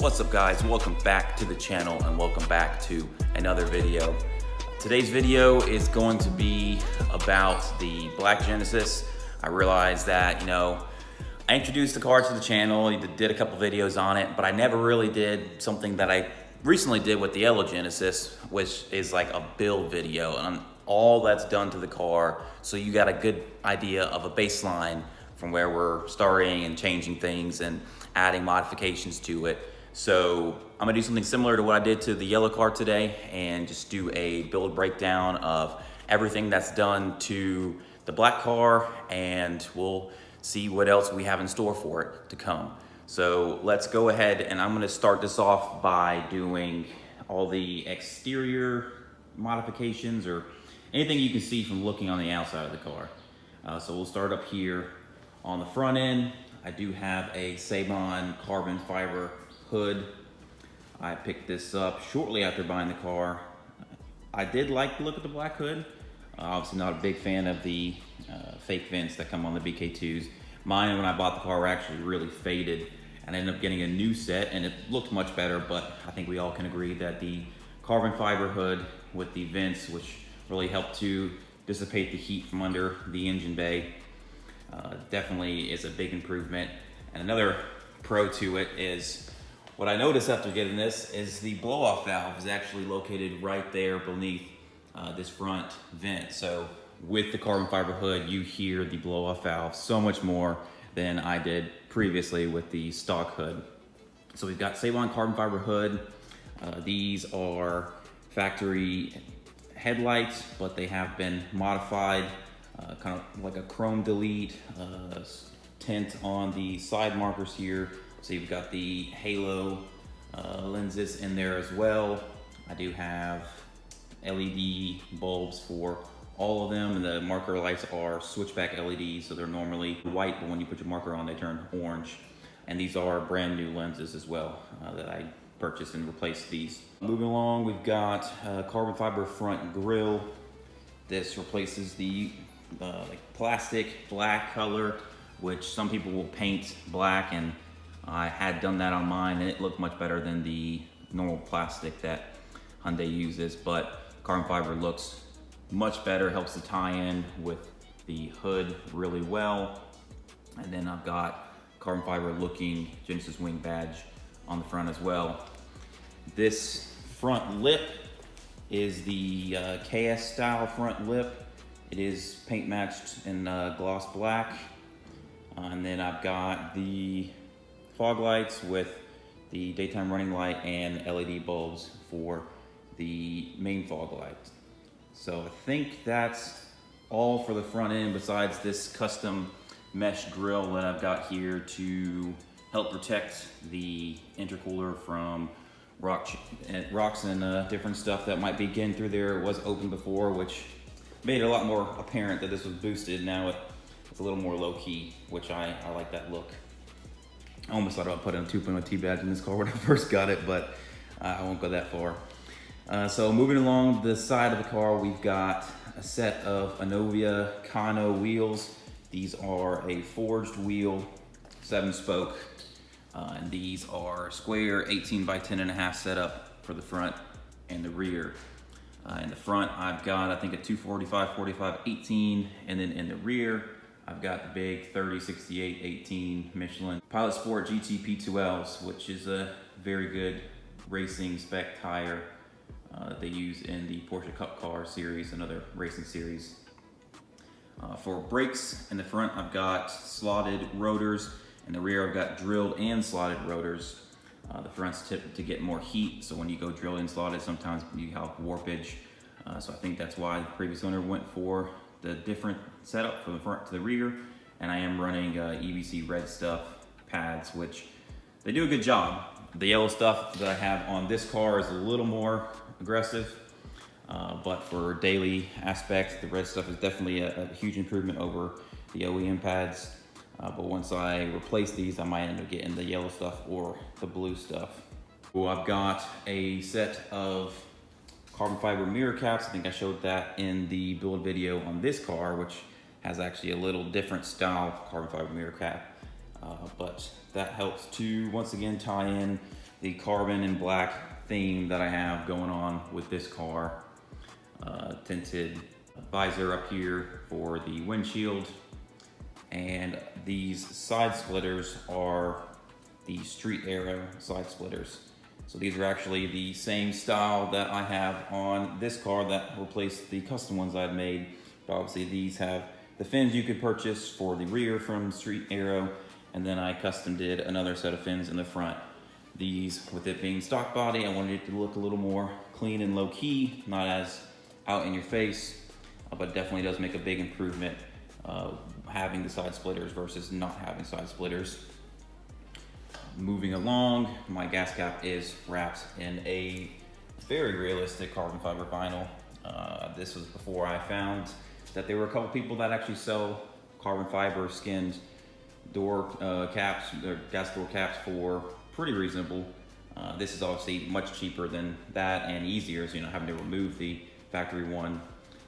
What's up guys, welcome back to the channel and welcome back to another video. Today's video is going to be about the black Genesis. I realized that, I introduced the car to the channel, did a couple videos on it, but I never really did something that I recently did with the yellow Genesis, which is like a build video and all that's done to the car. So you got a good idea of a baseline from where we're starting and changing things and adding modifications to it. So I'm gonna do something similar to what I did to the yellow car today and just do a build breakdown of everything that's done to the black car, and we'll see what else we have in store for it to come. So let's go ahead, and I'm gonna start this off by doing all the exterior modifications or anything you can see from looking on the outside of the car. So we'll start up here on the front end. I do have a Sabon carbon fiber hood. I picked this up shortly after buying the car. I did like the look of the black hood. Obviously not a big fan of the fake vents that come on the BK2s. Mine, when I bought the car, were actually really faded, and I ended up getting a new set and it looked much better, but I think we all can agree that the carbon fiber hood with the vents, which really help to dissipate the heat from under the engine bay, definitely is a big improvement. And another pro to it is, what I noticed after getting this is the blow-off valve is actually located right there beneath this front vent. So with the carbon fiber hood, you hear the blow-off valve so much more than I did previously with the stock hood. So we've got Sabon carbon fiber hood. These are factory headlights, but they have been modified, kind of like a chrome delete tint on the side markers here. So you've got the halo lenses in there as well. I do have LED bulbs for all of them, and the marker lights are switchback LEDs, so they're normally white, but when you put your marker on, they turn orange. And these are brand new lenses as well that I purchased and replaced these. Moving along, we've got carbon fiber front grille. This replaces the like plastic black color, which some people will paint black, and I had done that on mine and it looked much better than the normal plastic that Hyundai uses, but carbon fiber looks much better, helps to tie in with the hood really well. And then I've got carbon fiber looking Genesis wing badge on the front as well. This front lip is the KS style front lip. It is paint matched in gloss black. And then I've got the fog lights with the daytime running light and LED bulbs for the main fog lights. So I think that's all for the front end, besides this custom mesh grill that I've got here to help protect the intercooler from rocks and different stuff that might be getting through there. It was open before, which made it a lot more apparent that this was boosted. Now it's a little more low key, which I like that look. I almost thought about putting a 2.0 T badge in this car when I first got it, but I won't go that far. So moving along the side of the car, we've got a set of Anovia Kano wheels. These are a forged wheel, 7-spoke, and these are square 18 by 10.5 setup for the front and the rear. In the front, I've got, I think, a 245, 45, 18, and then in the rear, I've got the big 30, 68, 18 Michelin Pilot Sport GT P2Ls, which is a very good racing spec tire that they use in the Porsche Cup car series and other racing series. For brakes in the front, I've got slotted rotors. In the rear, I've got drilled and slotted rotors. The front's tipped to get more heat, so when you go drilled and slotted, sometimes you have warpage. So I think that's why the previous owner went for the different setup from the front to the rear. And I am running EBC red stuff pads, which they do a good job. The yellow stuff that I have on this car is a little more aggressive, but for daily aspects, the red stuff is definitely a huge improvement over the OEM pads. But once I replace these, I might end up getting the yellow stuff or the blue stuff. Well, I've got a set of carbon fiber mirror caps. I think I showed that in the build video on this car, which has actually a little different style carbon fiber mirror cap. But that helps to once again tie in the carbon and black theme that I have going on with this car. Tinted visor up here for the windshield, and these side splitters are the Street Arrow side splitters. So these are actually the same style that I have on this car that replaced the custom ones I've made. But obviously these have the fins you could purchase for the rear from Street Arrow, and then I custom did another set of fins in the front. These, with it being stock body, I wanted it to look a little more clean and low key, not as out in your face, but definitely does make a big improvement having the side splitters versus not having side splitters. Moving along, my gas cap is wrapped in a very realistic carbon fiber vinyl. This was before I found that there were a couple people that actually sell carbon fiber skinned door caps, or gas door caps, for pretty reasonable. This is obviously much cheaper than that and easier, so you're not having to remove the factory one.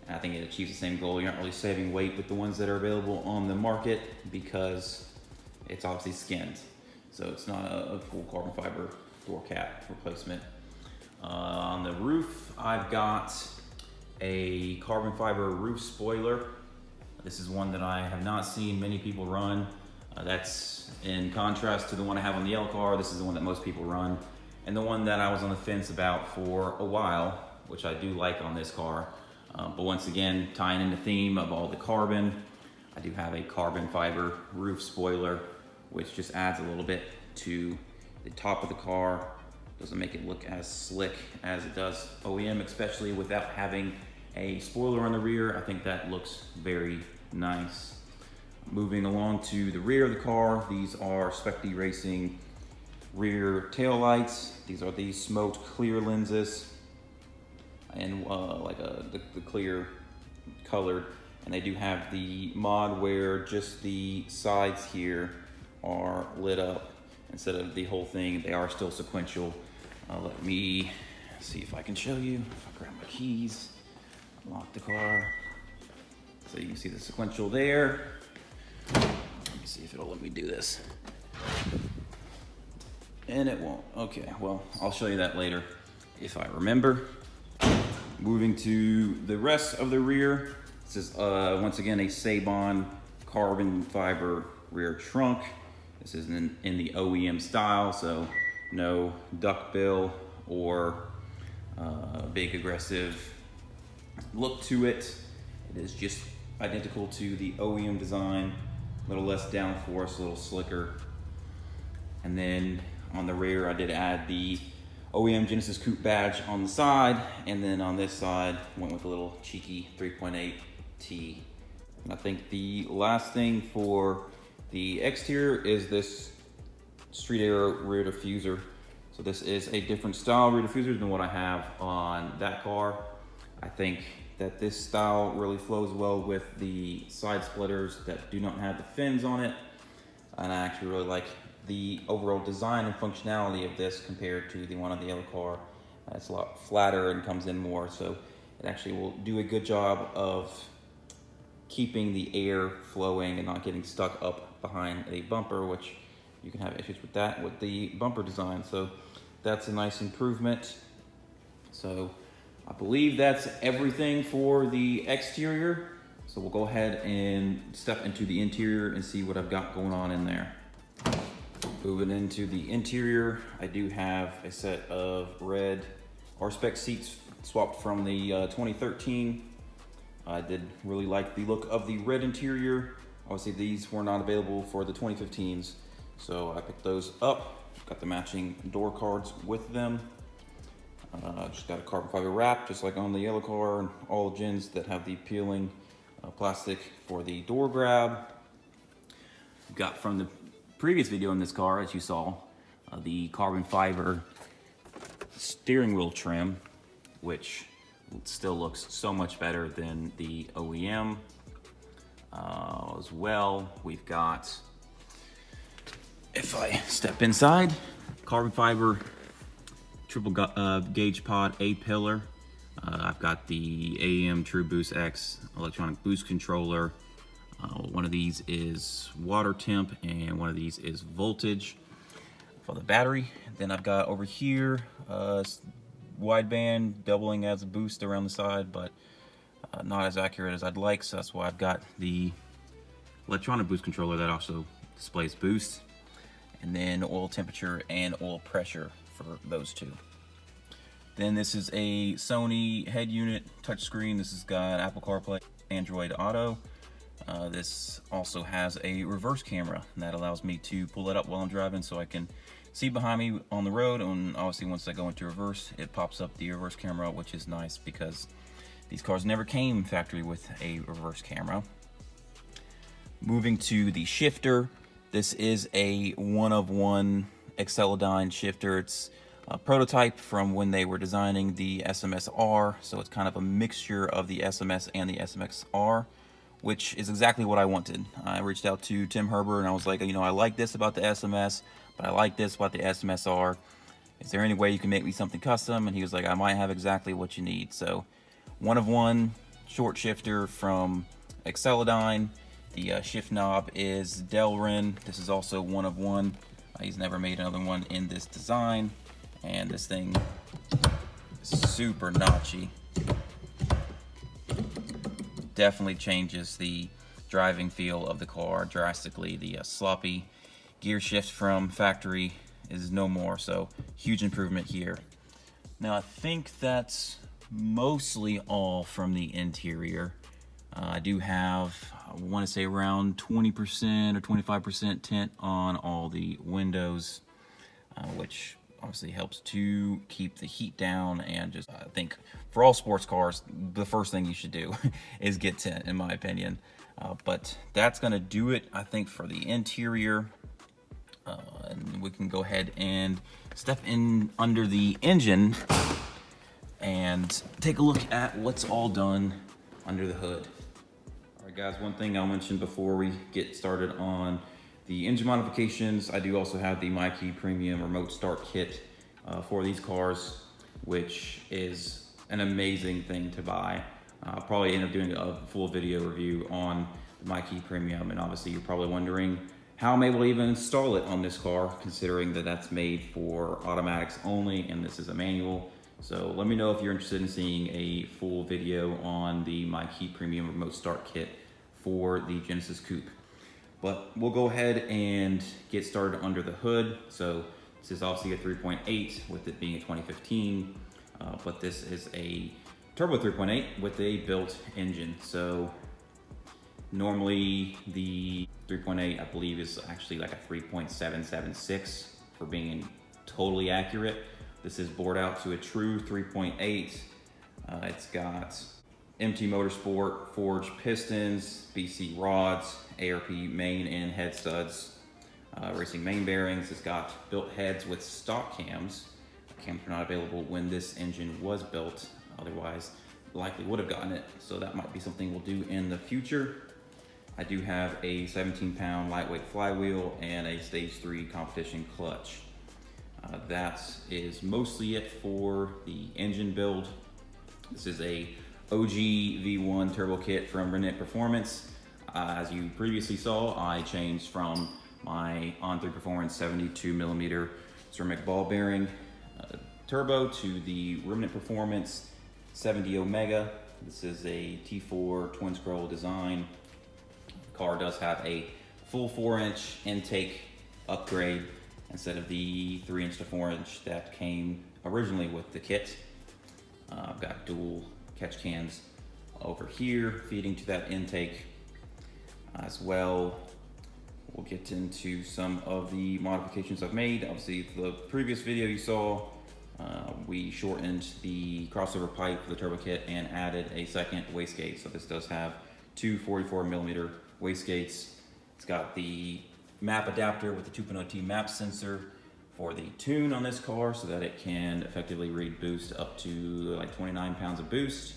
And I think it achieves the same goal. You're not really saving weight with the ones that are available on the market because it's obviously skinned. So it's not a full carbon fiber door cap replacement. On the roof, I've got a carbon fiber roof spoiler. This is one that I have not seen many people run. That's in contrast to the one I have on the L car. This is the one that most people run, and the one that I was on the fence about for a while, which I do like on this car. But once again, tying in the theme of all the carbon, I do have a carbon fiber roof spoiler, which just adds a little bit to the top of the car. Doesn't make it look as slick as it does OEM, especially without having a spoiler on the rear. I think that looks very nice. Moving along to the rear of the car, these are Spectre Racing rear tail lights. These are the smoked clear lenses, and the clear colored, and they do have the mod where just the sides here are lit up instead of the whole thing. They are still sequential. Let me see if I can show you. If I grab my keys, lock the car, so you can see the sequential there. Let me see if it'll let me do this. And it won't. Okay, well, I'll show you that later if I remember. Moving to the rest of the rear, this is once again a Sabon carbon fiber rear trunk. This is in the OEM style, so no duckbill or big aggressive look to it. It is just identical to the OEM design, a little less downforce, a little slicker. And then on the rear, I did add the OEM Genesis Coupe badge on the side, and then on this side, went with a little cheeky 3.8 T. And I think the last thing for the exterior is this Street Arrow rear diffuser. So this is a different style rear diffuser than what I have on that car. I think that this style really flows well with the side splitters that do not have the fins on it. And I actually really like the overall design and functionality of this compared to the one on the other car. It's a lot flatter and comes in more, so it actually will do a good job of keeping the air flowing and not getting stuck up behind a bumper, which you can have issues with that with the bumper design. So that's a nice improvement. So I believe that's everything for the exterior. So we'll go ahead and step into the interior and see what I've got going on in there. Moving into the interior, I do have a set of red R-Spec seats swapped from the 2013. I did really like the look of the red interior. Obviously these were not available for the 2015s, so I picked those up. Got the matching door cards with them. Just got a carbon fiber wrap, just like on the yellow car, and all gens that have the peeling plastic for the door grab. Got from the previous video in this car, as you saw, the carbon fiber steering wheel trim, which still looks so much better than the OEM. As well, we've got, if I step inside, carbon fiber triple gauge pod A-pillar. I've got the AEM True Boost X electronic boost controller. One of these is water temp and one of these is voltage. for the battery. Then I've got over here wideband doubling as a boost around the side, but not as accurate as I'd like, so that's why I've got the electronic boost controller that also displays boost, and then oil temperature and oil pressure for those two. Then this is a Sony head unit touchscreen. This has got Apple CarPlay, Android Auto. This also has a reverse camera, and that allows me to pull it up while I'm driving so I can see behind me on the road. And obviously once I go into reverse, it pops up the reverse camera, which is nice because these cars never came factory with a reverse camera. Moving to the shifter, this is a one-of-one Excelodyne shifter. It's a prototype from when they were designing the SMS-R, so it's kind of a mixture of the SMS and the SMX-R, which is exactly what I wanted. I reached out to Tim Herbert and I was like, you know, I like this about the SMS, but I like this about the SMSR. Is there any way you can make me something custom? And he was like, I might have exactly what you need. So one-of-one short shifter from Excelodyne. The shift knob is Delrin. This is also one-of-one. He's never made another one in this design. And this thing is super notchy. Definitely changes the driving feel of the car drastically. The sloppy gear shift from factory is no more, so huge improvement here. Now I think that's mostly all from the interior. I do have, I want to say around 20% or 25% tint on all the windows, which obviously helps to keep the heat down. And just, I think for all sports cars, the first thing you should do is get tint, in my opinion. But that's gonna do it, I think, for the interior. And we can go ahead and step in under the engine and take a look at what's all done under the hood. All right, guys, one thing I'll mention before we get started on the engine modifications, I do also have the MyKey Premium remote start kit for these cars, which is an amazing thing to buy. I'll probably end up doing a full video review on the MyKey Premium, and obviously you're probably wondering how I'm able to even install it on this car, considering that that's made for automatics only and this is a manual. So let me know if you're interested in seeing a full video on the MyKey Premium remote start kit for the Genesis Coupe. But we'll go ahead and get started under the hood. So this is obviously a 3.8 with it being a 2015, but this is a turbo 3.8 with a built engine. So normally the 3.8, I believe, is actually like a 3.776 for being totally accurate. This is bored out to a true 3.8. It's got MT Motorsport forged pistons, BC rods, ARP main and head studs, racing main bearings. It's got built heads with stock cams. Cams were not available when this engine was built. Otherwise, likely would have gotten it. So that might be something we'll do in the future. I do have a 17-pound lightweight flywheel and a stage 3 competition clutch. That is mostly it for the engine build. This is a OG V1 turbo kit from Remnant Performance. As you previously saw, I changed from my On3 Performance 72mm ceramic ball bearing turbo to the Remnant Performance 70 Omega. This is a T4 twin scroll design. The car does have a full 4-inch intake upgrade instead of the 3-inch to 4-inch that came originally with the kit. I've got dual catch cans over here feeding to that intake as well. We'll get into some of the modifications I've made. Obviously, the previous video you saw, we shortened the crossover pipe for the turbo kit and added a second wastegate. So this does have two 44mm wastegates. It's got the map adapter with the 2.0T map sensor for the tune on this car so that it can effectively read boost up to like 29 pounds of boost,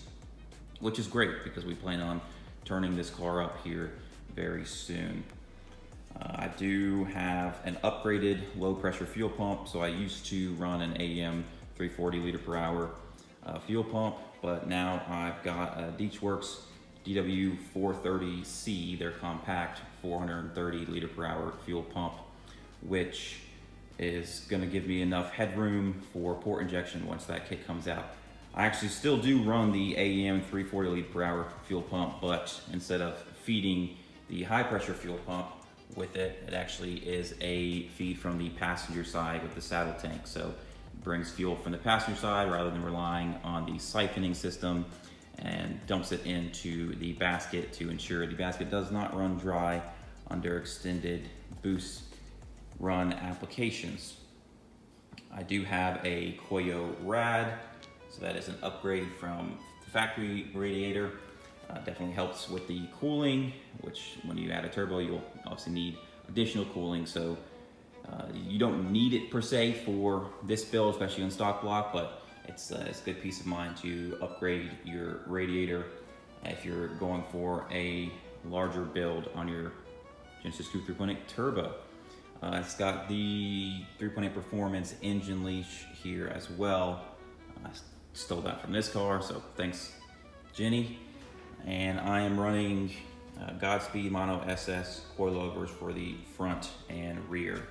which is great because we plan on turning this car up here very soon. I do have an upgraded low pressure fuel pump. So I used to run an AEM 340 liter per hour fuel pump, but now I've got a Deechworks DW430C, their compact 430 liter per hour fuel pump, which is gonna give me enough headroom for port injection once that kit comes out. I actually still do run the AEM 340 liter per hour fuel pump, but instead of feeding the high pressure fuel pump with it, it actually is a feed from the passenger side with the saddle tank. So it brings fuel from the passenger side rather than relying on the siphoning system, and dumps it into the basket to ensure the basket does not run dry under extended boost run applications. I do have a Koyo Rad, so that is an upgrade from the factory radiator. Definitely helps with the cooling, which when you add a turbo, you'll obviously need additional cooling. So you don't need it per se for this build, especially on stock block, but it's a good peace of mind to upgrade your radiator if you're going for a larger build on your Genesis Coupe 3.8 turbo. It's got the 3.8 Performance engine leash here as well. I stole that from this car, so thanks, Jenny. And I am running Godspeed Mono SS coilovers for the front and rear.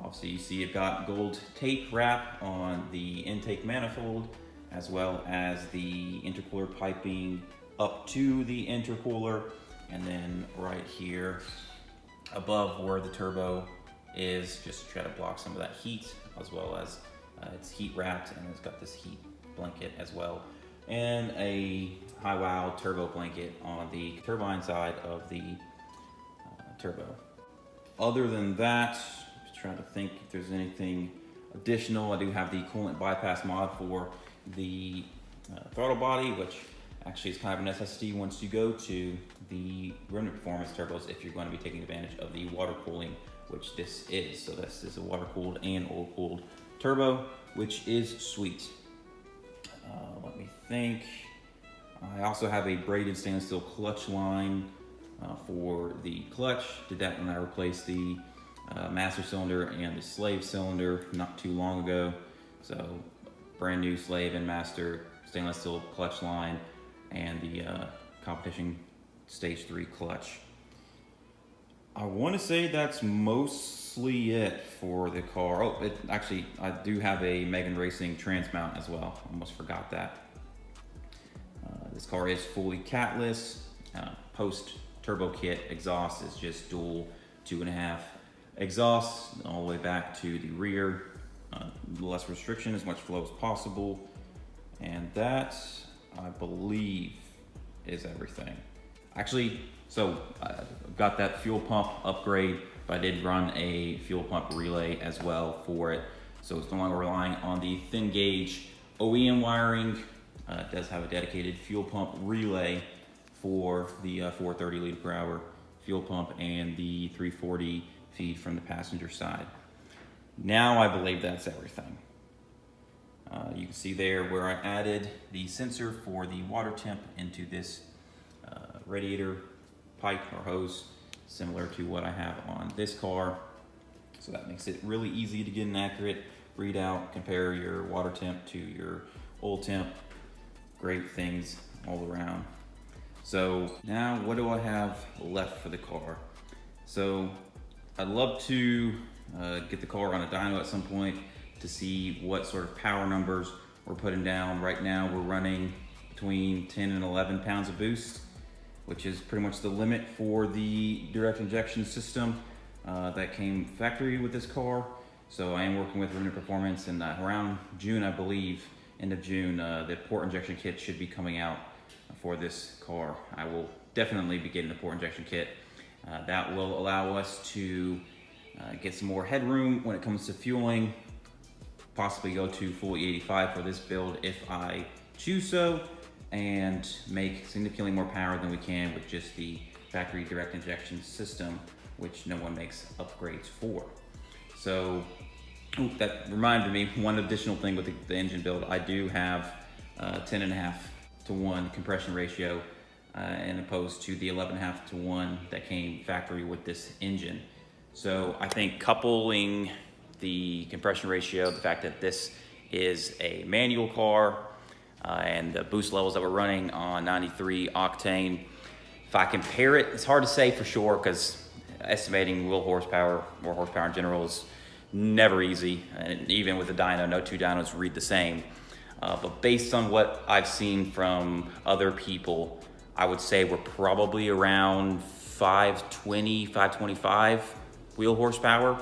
Obviously, you see it got gold tape wrap on the intake manifold, as well as the intercooler piping up to the intercooler, and then right here above where the turbo is, just to try to block some of that heat, as well as it's heat wrapped, and it's got this heat blanket as well, and a high wow turbo blanket on the turbine side of the turbo. Other than that, just trying to think if there's anything additional. I do have the coolant bypass mod for the throttle body, which actually is kind of a necessity once you go to the Remnant Performance turbos if you're going to be taking advantage of the water cooling, which this is. So this is a water cooled and oil cooled turbo, which is sweet. Let me think. I also have a braided stainless steel clutch line for the clutch. Did that when I replaced the master cylinder and the slave cylinder not too long ago. So brand new slave and master stainless steel clutch line, and the competition stage 3 clutch. I want to say that's mostly it for the car. Oh, actually, I do have a Megan Racing trans mount as well. Almost forgot that. This car is fully catless. Post turbo kit exhaust is just dual 2.5 exhaust all the way back to the rear. Less restriction, as much flow as possible. And that, I believe, is everything. Actually, so I got that fuel pump upgrade, but I did run a fuel pump relay as well for it. So it's no longer relying on the thin gauge OEM wiring. It does have a dedicated fuel pump relay for the 430 liter per hour fuel pump and the 340 feed from the passenger side. Now I believe that's everything. You can see there where I added the sensor for the water temp into this radiator pipe or hose, similar to what I have on this car. So that makes it really easy to get an accurate readout, compare your water temp to your oil temp. Great things all around. So now what do I have left for the car? So I'd love to get the car on a dyno at some point to see what sort of power numbers we're putting down. Right now we're running between 10 and 11 pounds of boost, which is pretty much the limit for the direct injection system that came factory with this car. So I am working with Remnant Performance, and around June, I believe, end of June, the port injection kit should be coming out for this car. I will definitely be getting the port injection kit. That will allow us to get some more headroom when it comes to fueling, possibly go to full E85 for this build if I choose so, and make significantly more power than we can with just the factory direct injection system, which no one makes upgrades for. So that reminded me, one additional thing with the engine build, I do have 10.5 to 1 compression ratio and opposed to the 11.5 to 1 that came factory with this engine. So I think coupling the compression ratio, the fact that this is a manual car, and the boost levels that we're running on 93 octane, if I compare it, it's hard to say for sure because estimating wheel horsepower, more horsepower in general, is never easy, and even with the dyno, no two dynos read the same. But based on what I've seen from other people, I would say we're probably around 520, 525 wheel horsepower.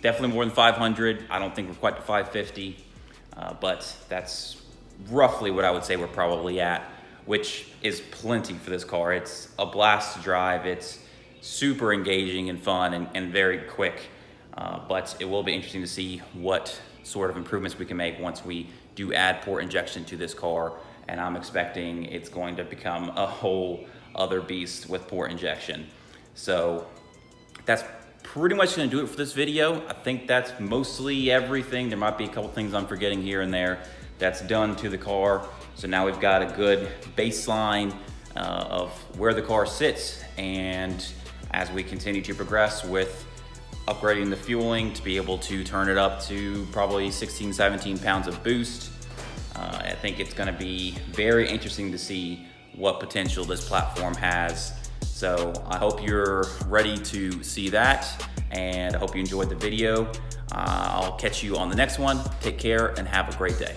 Definitely more than 500. I don't think we're quite to 550, but that's roughly what I would say we're probably at, which is plenty for this car. It's a blast to drive. It's super engaging and fun and very quick, but it will be interesting to see what sort of improvements we can make once we do add port injection to this car, and I'm expecting it's going to become a whole other beast with port injection. So that's pretty much going to do it for this video. I think that's mostly everything. There might be a couple things I'm forgetting here and there that's done to the car. So now we've got a good baseline of where the car sits, and as we continue to progress with upgrading the fueling to be able to turn it up to probably 16, 17 pounds of boost, I think it's going to be very interesting to see what potential this platform has. So I hope you're ready to see that, and I hope you enjoyed the video. I'll catch you on the next one. Take care and have a great day.